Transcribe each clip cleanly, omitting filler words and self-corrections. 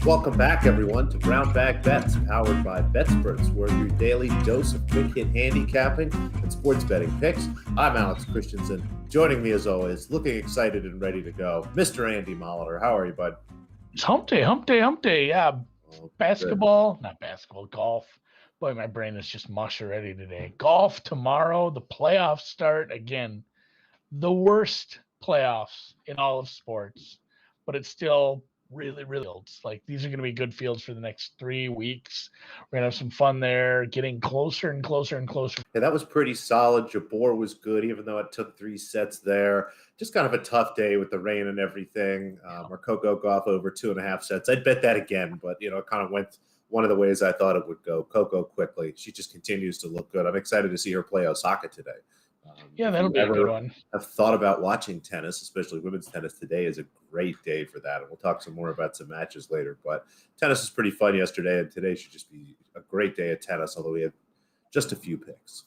Welcome back, everyone, to Brown Bag Bets, powered by BETSPERTS, where your daily dose of quick hit handicapping and sports betting picks. I'm Alex Christenson. Joining me, as always, looking excited and ready to go, Mr. Andy Molitor. How are you, bud? It's hump day. Yeah, golf. Boy, my brain is just mush already today. Golf tomorrow, the playoffs start again. The worst playoffs in all of sports, but it's still really fields. Like, these are going to be good fields for the next 3 weeks. We're going to have some fun there, getting closer and closer and closer. Yeah, that was pretty solid. Jabor was good, even though it took 3 sets there. Just kind of a tough day with the rain and everything. Our Coco golf over 2.5 sets. I'd bet that again, but it kind of went one of the ways I thought it would go. Coco quickly. She just continues to look good. I'm excited to see her play Osaka today. Yeah, that'll be a good one. Have thought about watching tennis, especially women's tennis. Today is a great day for that, and we'll talk some more about some matches later. But tennis was pretty fun yesterday, and today should just be a great day of tennis, although we had just a few picks.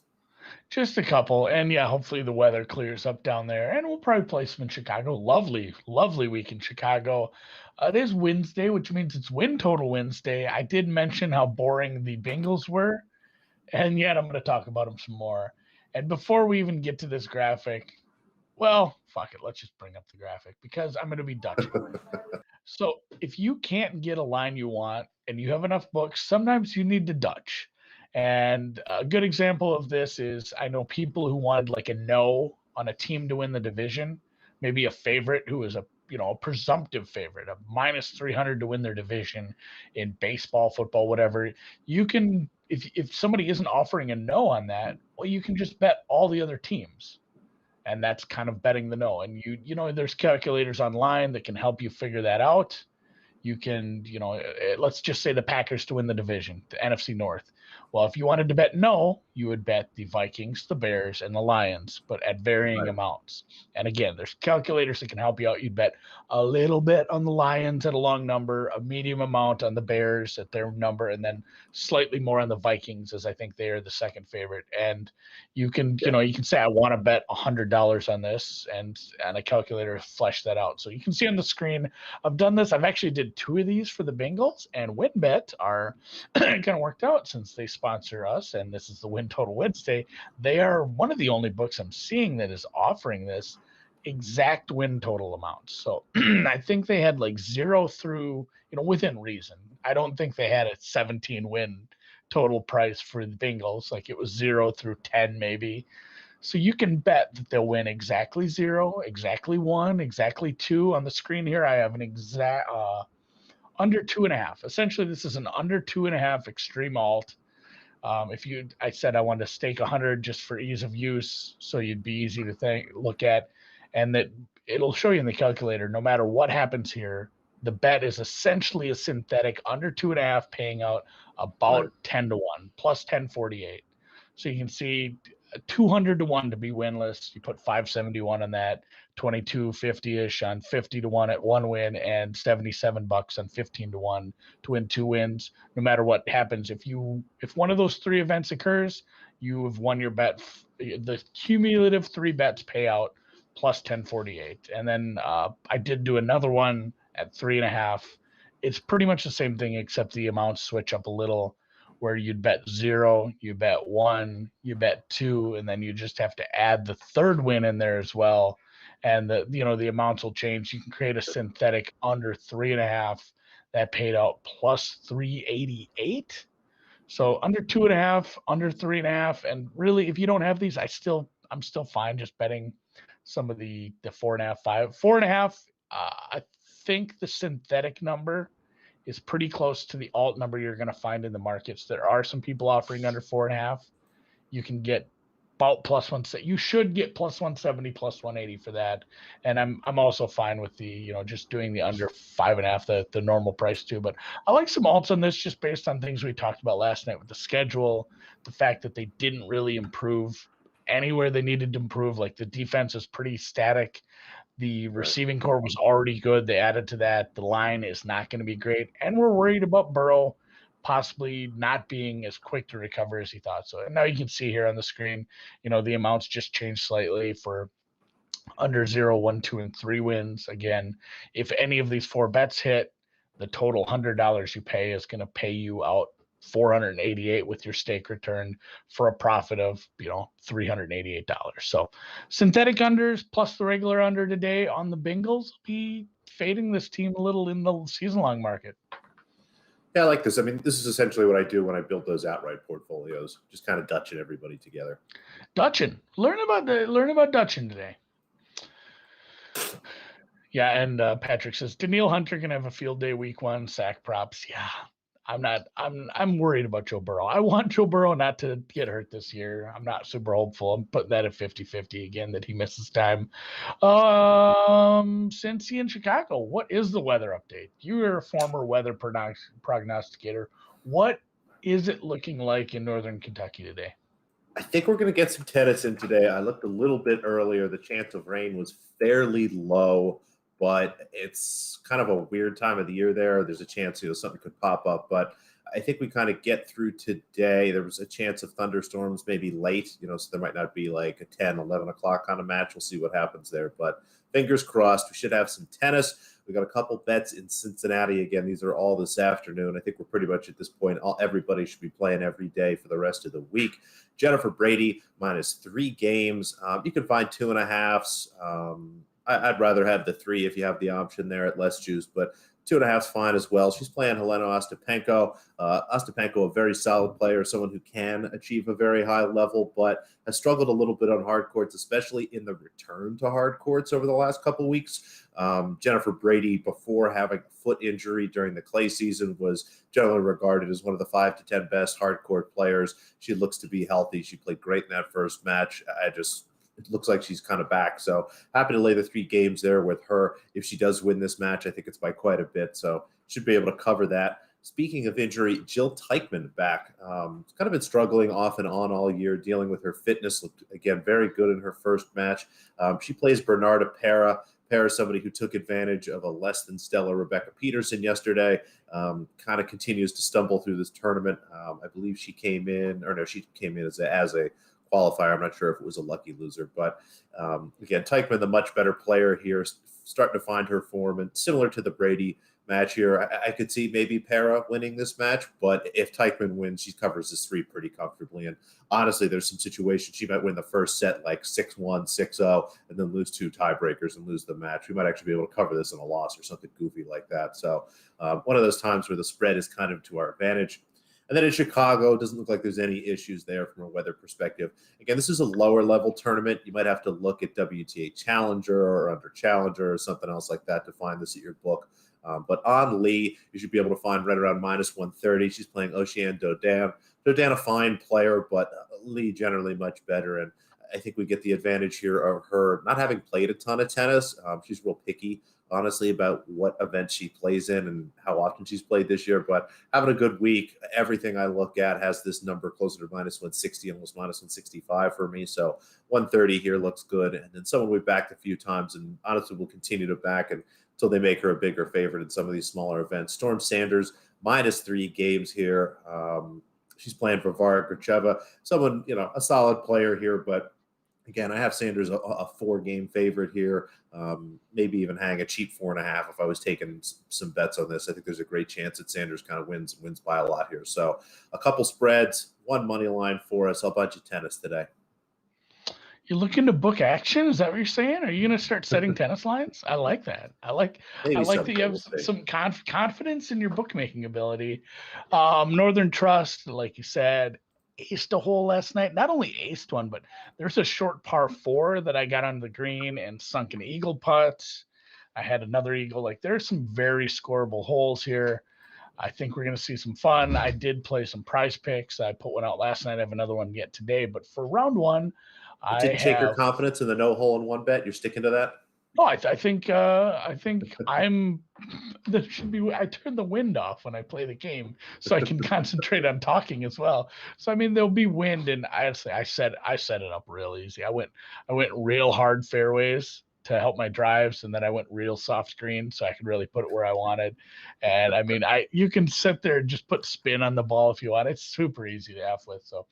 Just a couple. And yeah, hopefully the weather clears up down there. And we'll probably play some in Chicago. Lovely week in Chicago. It is Wednesday, which means it's Win Total Wednesday. I did mention how boring the Bengals were, and yet I'm going to talk about them some more. And before we even get to this graphic, well, fuck it. Let's just bring up the graphic because I'm going to be Dutch. So if you can't get a line you want and you have enough books, sometimes you need to Dutch. And a good example of this is I know people who wanted like a no on a team to win the division, maybe a favorite who is a presumptive favorite, a minus 300 to win their division in baseball, football, whatever. You can, if somebody isn't offering a no on that, well, you can just bet all the other teams. And that's kind of betting the no. And there's calculators online that can help you figure that out. You can, let's just say the Packers to win the division, the NFC North. Well, if you wanted to bet no, you would bet the Vikings, the Bears, and the Lions, but at varying amounts. And again, there's calculators that can help you out. You'd bet a little bit on the Lions at a long number, a medium amount on the Bears at their number, and then slightly more on the Vikings, as I think they are the second favorite. And you can, you can say, I want to bet $100 on this, and a calculator flesh that out. So you can see on the screen, I've done this. I've actually did 2 of these for the Bengals, and WynnBet are kind of worked out since they sponsor us, and this is the Win Total Wednesday. They are one of the only books I'm seeing that is offering this exact win total amount. So I think they had like 0 through, within reason. I don't think they had a 17 win total price for the Bengals. Like it was 0 through 10 maybe. So you can bet that they'll win exactly 0, exactly 1, exactly 2. On the screen here, I have an exact under 2.5. Essentially, this is an under 2.5 extreme alt. I said I wanted to stake 100 just for ease of use, so you'd be easy to look at, and that it'll show you in the calculator. No matter what happens here, the bet is essentially a synthetic under 2.5, paying out about 10 to 1 plus 1048. So you can see 200 to 1 to be winless. You put 571 on that, 2250-ish on 50 to 1 at 1 win, and $77 on 15 to 1 to win 2 wins. No matter what happens, if one of those 3 events occurs, you have won your bet. The cumulative 3 bets payout plus 1048. And then I did do another one at 3.5. It's pretty much the same thing, except the amounts switch up a little, where you'd bet 0, you bet 1, you bet 2, and then you just have to add the 3rd win in there as well. And the amounts will change. You can create a synthetic under 3.5 that paid out plus 388. So under 2.5, under 3.5, and really, if you don't have these, I'm still fine just betting some of the 4.5, 5, 4.5. I think the synthetic number is pretty close to the alt number you're going to find in the markets. There are some people offering under 4.5. You can get about plus 170. You should get plus 170, plus 180 for that. And I'm also fine with the, just doing the under 5.5, the normal price too. But I like some alts on this just based on things we talked about last night with the schedule, the fact that they didn't really improve anywhere they needed to improve. Like the defense is pretty static. The receiving core was already good. They added to that. The line is not going to be great. And we're worried about Burrow possibly not being as quick to recover as he thought. So now you can see here on the screen, the amounts just changed slightly for under 0, 1, 2, and 3 wins. Again, if any of these 4 bets hit, the total $100 you pay is going to pay you out 488 with your stake return for a profit of, $388. So synthetic unders plus the regular under today on the Bengals be fading this team a little in the season long market. Yeah, I like this. I mean, this is essentially what I do when I build those outright portfolios, just kind of Dutching everybody together. Dutchin. Learn about Dutchin today. Yeah, and Patrick says Daniil Hunter can have a field day week 1, sack props. Yeah. I'm worried about Joe Burrow. I want Joe Burrow not to get hurt this year. I'm not super hopeful. I'm putting that at 50-50 again that he misses time. Cincy and Chicago, what is the weather update? You are a former weather prognosticator. What is it looking like in northern Kentucky today? I think we're going to get some tennis in today. I looked a little bit earlier. The chance of rain was fairly low, but it's kind of a weird time of the year there. There's a chance, something could pop up, but I think we kind of get through today. There was a chance of thunderstorms maybe late, so there might not be like a 10, 11 o'clock kind of match. We'll see what happens there, but fingers crossed. We should have some tennis. We got a couple bets in Cincinnati. Again, these are all this afternoon. I think we're pretty much at this point, everybody should be playing every day for the rest of the week. Jennifer Brady -3 games. You can find 2.5s. I'd rather have the 3 if you have the option there at less juice, but 2.5 is fine as well. She's playing Helena Ostapenko. Ostapenko, a very solid player, someone who can achieve a very high level, but has struggled a little bit on hard courts, especially in the return to hard courts over the last couple of weeks. Jennifer Brady, before having a foot injury during the clay season, was generally regarded as one of the 5 to 10 best hard court players. She looks to be healthy. She played great in that first match. It looks like she's kind of back. So happy to lay the 3 games there with her. If she does win this match, I think it's by quite a bit. So should be able to cover that. Speaking of injury, Jill Teichmann back. Kind of been struggling off and on all year, dealing with her fitness. Looked, again, very good in her first match. She plays Bernarda Pera. Pera, somebody who took advantage of a less than stellar Rebecca Peterson yesterday. Kind of continues to stumble through this tournament. I believe she came in as a qualifier. I'm not sure if it was a lucky loser, but again, Teichmann, the much better player here, starting to find her form, and similar to the Brady match here, I could see maybe Pera winning this match, but if Teichmann wins, she covers this 3 pretty comfortably. And honestly, there's some situations she might win the first set like 6-1, 6-0, and then lose 2 tiebreakers and lose the match. We might actually be able to cover this in a loss or something goofy like that. So one of those times where the spread is kind of to our advantage. And then in Chicago, it doesn't look like there's any issues there from a weather perspective. Again, this is a lower level tournament. You might have to look at WTA Challenger or Under Challenger or something else like that to find this at your book. But on Lee, you should be able to find right around -130. She's playing Oceane Dodin. Dodin, a fine player, but Lee generally much better. And I think we get the advantage here of her not having played a ton of tennis. She's real picky, honestly, about what events she plays in and how often she's played this year. But having a good week, everything I look at has this number closer to -160, almost -165 for me. So 130 here looks good. And then someone we backed a few times, and honestly, we'll continue to back until they make her a bigger favorite in some of these smaller events. Storm Sanders, -3 games here. She's playing for Varya Gracheva, someone, a solid player here, but again, I have Sanders a 4-game favorite here. Maybe even hang a cheap 4.5 if I was taking some bets on this. I think there's a great chance that Sanders kind of wins by a lot here. So a couple spreads, 1 money line for us. I'll bunch of tennis today. You're looking to book action? Is that what you're saying? Are you going to start setting tennis lines? I like that. I like that you have some confidence in your bookmaking ability. Northern Trust, like you said, aced a hole last night. Not only aced one, but there's a short par 4 that I got on the green and sunk an eagle putt. I had another eagle. Like, there's some very scoreable holes here. I think we're going to see some fun. I did play some PrizePicks. I put one out last night. I have another one yet today. But for round 1, it didn't shake your confidence in the no hole in 1 bet. You're sticking to that? No, I think I'm. There should be. I turn the wind off when I play the game, so I can concentrate on talking as well. So I mean, there'll be wind, and I set it up real easy. I went real hard fairways to help my drives, and then I went real soft green so I could really put it where I wanted. And I mean, you can sit there and just put spin on the ball if you want. It's super easy to have with. So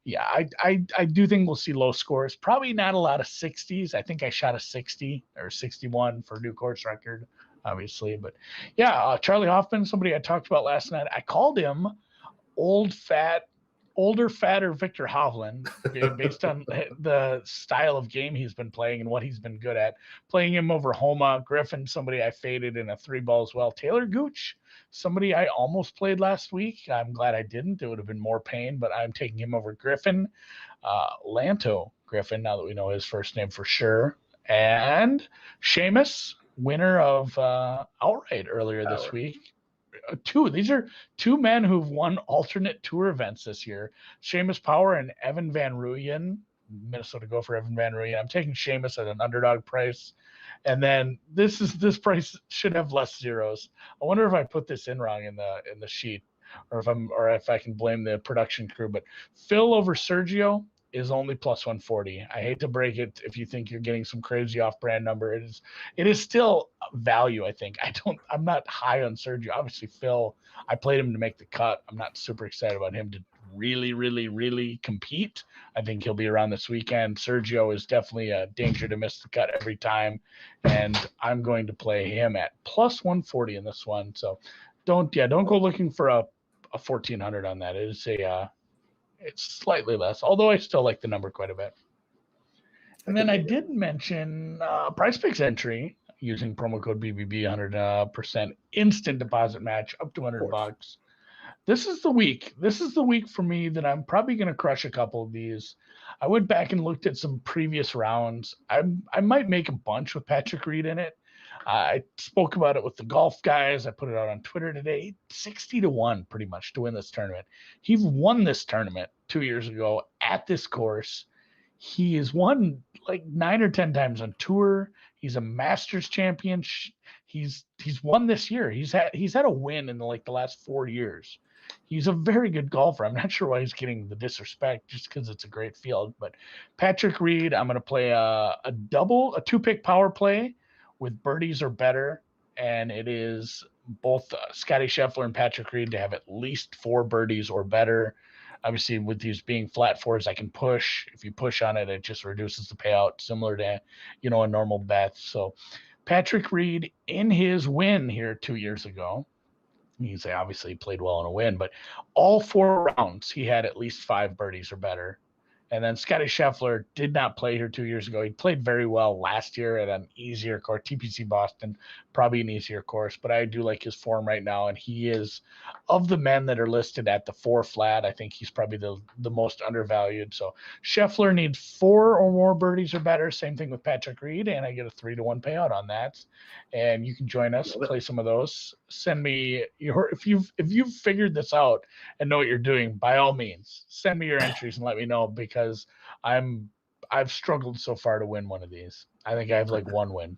yeah, I do think we'll see low scores. Probably not a lot of 60s. I think I shot a 60 or 61 for new course record obviously. But yeah, Charlie Hoffman, somebody I talked about last night. I called him older, fatter Victor Hovland based on the style of game he's been playing and what he's been good at. Playing him over Homa, Griffin, somebody I faded in a 3-ball as well. Taylor Gooch, somebody I almost played last week. I'm glad I didn't. It would have been more pain, but I'm taking him over Griffin. Lanto Griffin, now that we know his first name for sure. And Seamus, winner of Outright earlier this week. These are two men who've won alternate tour events this year. Seamus Power and Evan Van Rooyen. Minnesota Gopher Evan Van Rooyen. I'm taking Seamus at an underdog price. And then this price should have less zeros. I wonder if I put this in wrong in the sheet, or if I can blame the production crew. But Phil over Sergio is only plus 140. I hate to break it if you think you're getting some crazy off-brand number. It is still value, I think. I'm not high on Sergio. Obviously, Phil, I played him to make the cut. I'm not super excited about him to really, really, really compete. I think he'll be around this weekend. Sergio is definitely a danger to miss the cut every time, and I'm going to play him at plus 140 in this one. So don't go looking for a 1400 on that. It is it's slightly less, although I still like the number quite a bit. And then I did mention PrizePicks Entry using promo code BBB, 100% instant deposit match up to $100. This is the week. This is the week for me that I'm probably going to crush a couple of these. I went back and looked at some previous rounds. I might make a bunch with Patrick Reed in it. I spoke about it with the golf guys. I put it out on Twitter today. 60-1 pretty much to win this tournament. He won this tournament 2 years ago at this course. He has won like 9 or 10 times on tour. He's a Masters champion. He's won this year. He's had a win in the last 4 years. He's a very good golfer. I'm not sure why he's getting the disrespect just because it's a great field. But Patrick Reed, I'm going to play a 2-pick power play with birdies or better, and it is both Scotty Scheffler and Patrick Reed to have at least 4 birdies or better. Obviously, with these being flat fours, I can push. If you push on it, it just reduces the payout, similar to a normal bet. So Patrick Reed in his win here 2 years ago, he's obviously played well in a win, but all 4 rounds he had at least 5 birdies or better. And then Scotty Scheffler did not play here 2 years ago. He played very well last year at an easier course, TPC Boston, probably an easier course. But I do like his form right now, and he is, of the men that are listed at the 4 flat, I think he's probably the most undervalued. So Scheffler needs 4 or more birdies or better. Same thing with Patrick Reed, and I get a 3-1 payout on that. And you can join us, play some of those. Send me if you've figured this out and know what you're doing, by all means, send me your entries and let me know, because I've struggled so far to win one of these. I think I have like 1 win,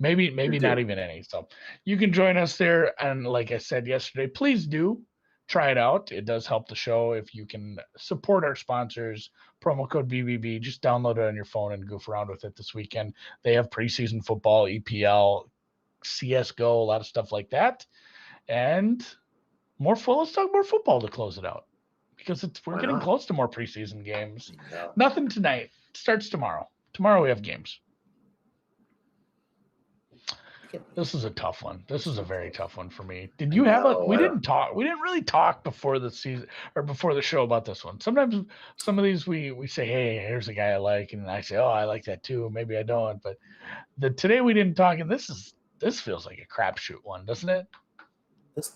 maybe not even any. So you can join us there. And like I said yesterday, please do try it out. It does help the show if you can support our sponsors. Promo code BBB. Just download it on your phone and goof around with it this weekend. They have preseason football, EPL, CS:GO, a lot of stuff like that, and let's talk more football to close it out, because we're getting close to more preseason games. Yeah. Nothing tonight. It starts tomorrow. Tomorrow we have games. This is a tough one. This is a very tough one for me. Did you have we didn't really talk before the season or before the show about this one. Sometimes some of these we say, hey, here's a guy I like, and I say, oh, I like that too. Maybe I don't. But today we didn't talk, and this feels like a crapshoot one, doesn't it?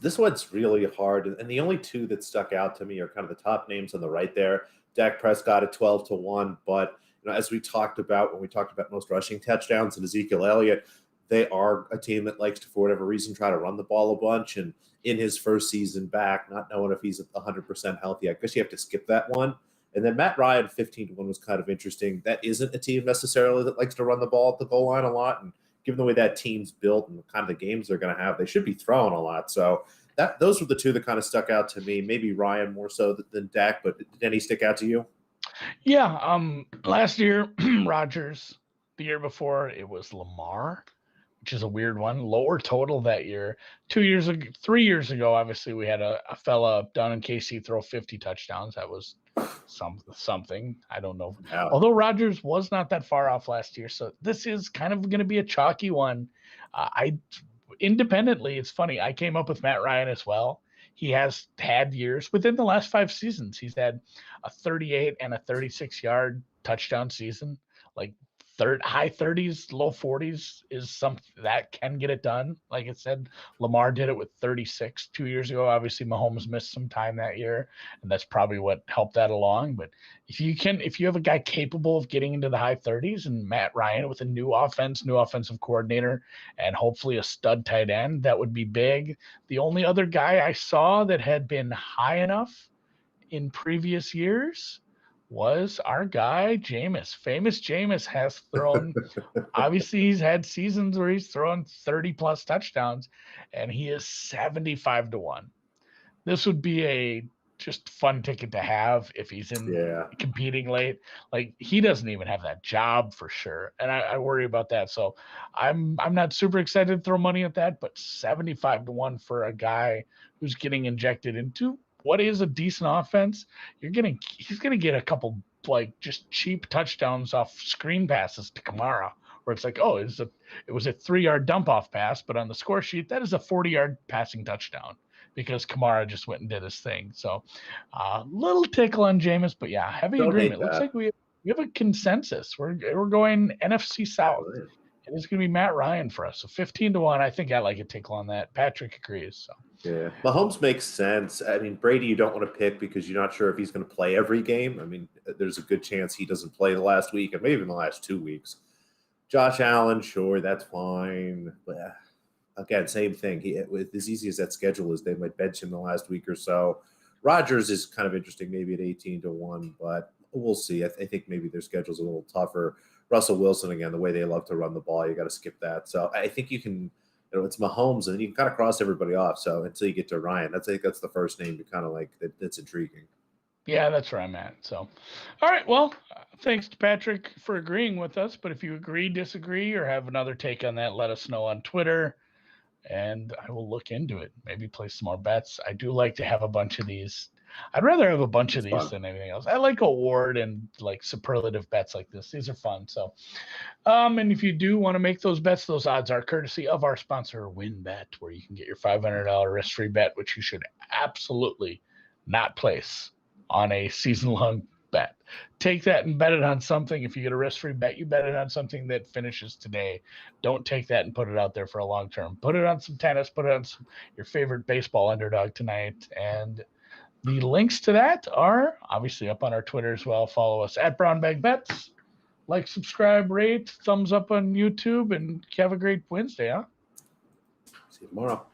This one's really hard, and the only 2 that stuck out to me are kind of the top names on the right there. Dak Prescott at 12-1, but as we talked about when we talked about most rushing touchdowns and Ezekiel Elliott, they are a team that likes to, for whatever reason, try to run the ball a bunch. And in his first season back, not knowing if he's 100% healthy, I guess you have to skip that one. And then Matt Ryan 15-1 was kind of interesting. That isn't a team necessarily that likes to run the ball at the goal line a lot, and given the way that team's built and the kind of the games they're going to have, they should be throwing a lot. So those were the 2 that kind of stuck out to me. Maybe Ryan more so than Dak, but did any stick out to you? Yeah. Last year, Rodgers. The year before, it was Lamar, which is a weird one. Lower total that year. 3 years ago, obviously, we had a fella down in KC throw 50 touchdowns. That was something. I don't know. Wow. Although Rodgers was not that far off last year. So this is kind of going to be a chalky one. independently, it's funny. I came up with Matt Ryan as well. He has had years within the last 5 seasons. He's had a 38 and a 36-yard touchdown season. Like high 30s, low 40s is something that can get it done. Like I said, Lamar did it with 36 2 years ago. Obviously, Mahomes missed some time that year, and that's probably what helped that along. But if you have a guy capable of getting into the high 30s and Matt Ryan with a new offensive coordinator, and hopefully a stud tight end, that would be big. The only other guy I saw that had been high enough in previous years was our guy Jameis. Famous Jameis has thrown. Obviously, he's had seasons where he's thrown 30 plus touchdowns, and he is 75-1. This would be a just fun ticket to have if he's in competing late. Like, he doesn't even have that job for sure, and I worry about that. So I'm not super excited to throw money at that, but 75-1 for a guy who's getting injected into what is a decent offense. He's gonna get a couple like just cheap touchdowns off screen passes to Kamara, where it's like, oh, it was a 3-yard dump off pass, but on the score sheet that is a 40-yard passing touchdown because Kamara just went and did his thing. So little tickle on Jameis, but yeah, heavy agreement. Looks like we have a consensus. We're going NFC South. Right. And it's going to be Matt Ryan for us. So 15-1. I think I like a tickle on that. Patrick agrees. So. Yeah. Mahomes makes sense. I mean, Brady, you don't want to pick because you're not sure if he's going to play every game. I mean, there's a good chance he doesn't play the last week and maybe even the last 2 weeks. Josh Allen, sure, that's fine. But again, same thing. With as easy as that schedule is, they might bench him the last week or so. Rodgers is kind of interesting, maybe at 18-1, but we'll see. I think maybe their schedule's a little tougher. Russell Wilson, again, the way they love to run the ball, you got to skip that. So I think you can, it's Mahomes, and you can kind of cross everybody off. So until you get to Ryan, I think that's the first name you kind of like. That's intriguing. Yeah, that's where I'm at. So, all right. Well, thanks to Patrick for agreeing with us. But if you agree, disagree, or have another take on that, let us know on Twitter, and I will look into it. Maybe place some more bets. I do like to have a bunch of these. I'd rather have a bunch of these than anything else. I like award and like superlative bets like this. These are fun. So, and if you do want to make those bets, those odds are courtesy of our sponsor, WynnBet, where you can get your $500 risk-free bet, which you should absolutely not place on a season-long bet. Take that and bet it on something. If you get a risk-free bet, you bet it on something that finishes today. Don't take that and put it out there for a long term. Put it on some tennis. Put it on your favorite baseball underdog tonight. And the links to that are obviously up on our Twitter as well. Follow us at BrownBagBets. Like, subscribe, rate, thumbs up on YouTube, and have a great Wednesday, huh? See you tomorrow.